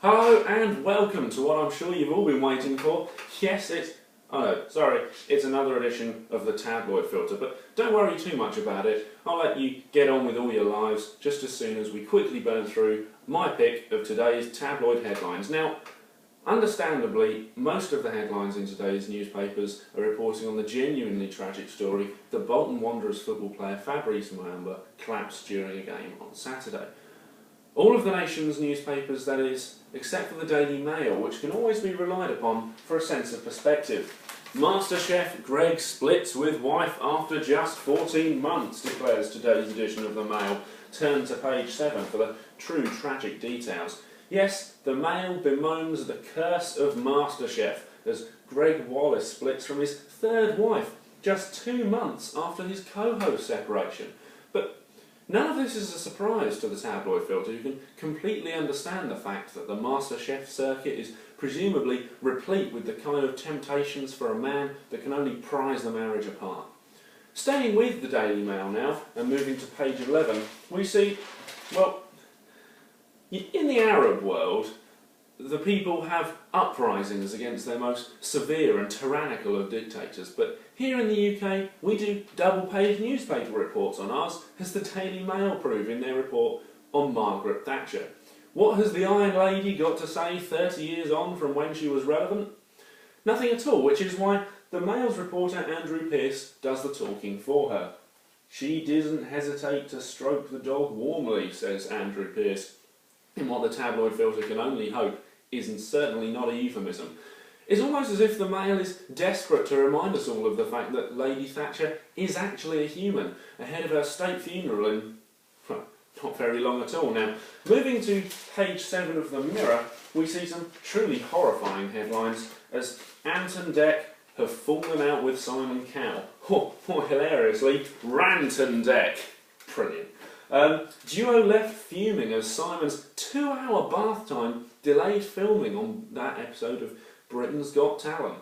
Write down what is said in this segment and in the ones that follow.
Hello and welcome to what I'm sure you've all been waiting for. Yes, it's another edition of the Tabloid Filter, but don't worry too much about it. I'll let you get on with all your lives just as soon as we quickly burn through my pick of today's tabloid headlines. Now, understandably, most of the headlines in today's newspapers are reporting on the genuinely tragic story that Bolton Wanderers football player Fabrice Muamba collapsed during a game on Saturday. All of the nation's newspapers, that is, except for the Daily Mail, which can always be relied upon for a sense of perspective. MasterChef Greg splits with wife after just 14 months, declares today's edition of the Mail. Turn to page 7 for the true tragic details. Yes, the Mail bemoans the curse of MasterChef as Greg Wallace splits from his third wife just 2 months after his co-host separation. But none of this is a surprise to the Tabloid Filter, who can completely understand the fact that the MasterChef circuit is presumably replete with the kind of temptations for a man that can only prise the marriage apart. Staying with the Daily Mail now, and moving to page 11, we see, well, in the Arab world, the people have uprisings against their most severe and tyrannical of dictators, but here in the UK we do double-page newspaper reports on ours, as the Daily Mail prove in their report on Margaret Thatcher. What has the Iron Lady got to say 30 years on from when she was relevant? Nothing at all, which is why the Mail's reporter Andrew Pearce does the talking for her. She doesn't hesitate to stroke the dog warmly, says Andrew Pearce, in what the Tabloid Filter can only hope isn't certainly not a euphemism. It's almost as if the Mail is desperate to remind us all of the fact that Lady Thatcher is actually a human, ahead of her state funeral in, well, not very long at all now. Moving to page 7 of the Mirror, we see some truly horrifying headlines as Ant and Dec have fallen out with Simon Cowell. Or hilariously, Rant and Dec. Brilliant. Duo left fuming as Simon's 2-hour bath time delayed filming on that episode of Britain's Got Talent.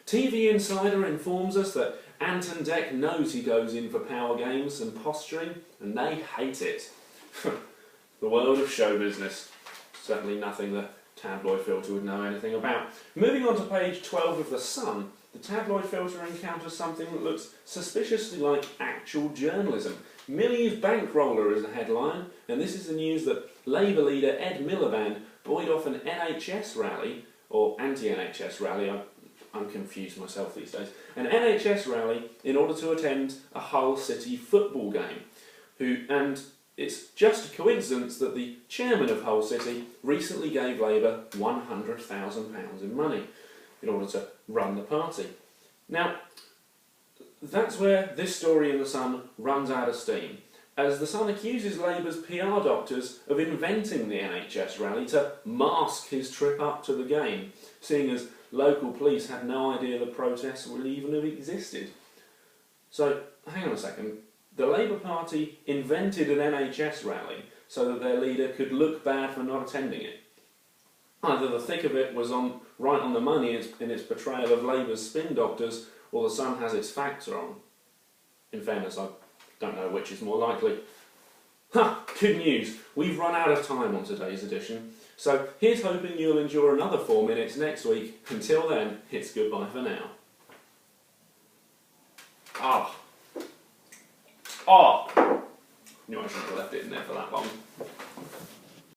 TV Insider informs us that Ant and Dec knows he goes in for power games and posturing, and they hate it. The world of show business. Certainly nothing the Tabloid Filter would know anything about. Moving on to page 12 of The Sun, the Tabloid Filter encounters something that looks suspiciously like actual journalism. Millie's bankroller is the headline, and this is the news that Labour leader Ed Miliband buoyed off an NHS rally, or anti-NHS rally, I'm confused myself these days, an NHS rally in order to attend a Hull City football game. And it's just a coincidence that the chairman of Hull City recently gave Labour £100,000 in money in order to run the party. Now, that's where this story in The Sun runs out of steam, as The Sun accuses Labour's PR doctors of inventing the NHS rally to mask his trip up to the game, seeing as local police had no idea the protests would even have existed. So, hang on a second, the Labour Party invented an NHS rally so that their leader could look bad for not attending it. Either the thick of it was right on the money in its portrayal of Labour's spin doctors, or The Sun has its facts wrong. In fairness, I don't know which is more likely. Ha! Good news! We've run out of time on today's edition, so here's hoping you'll endure another 4 minutes next week. Until then, it's goodbye for now. Knew I shouldn't have left it in there for that long.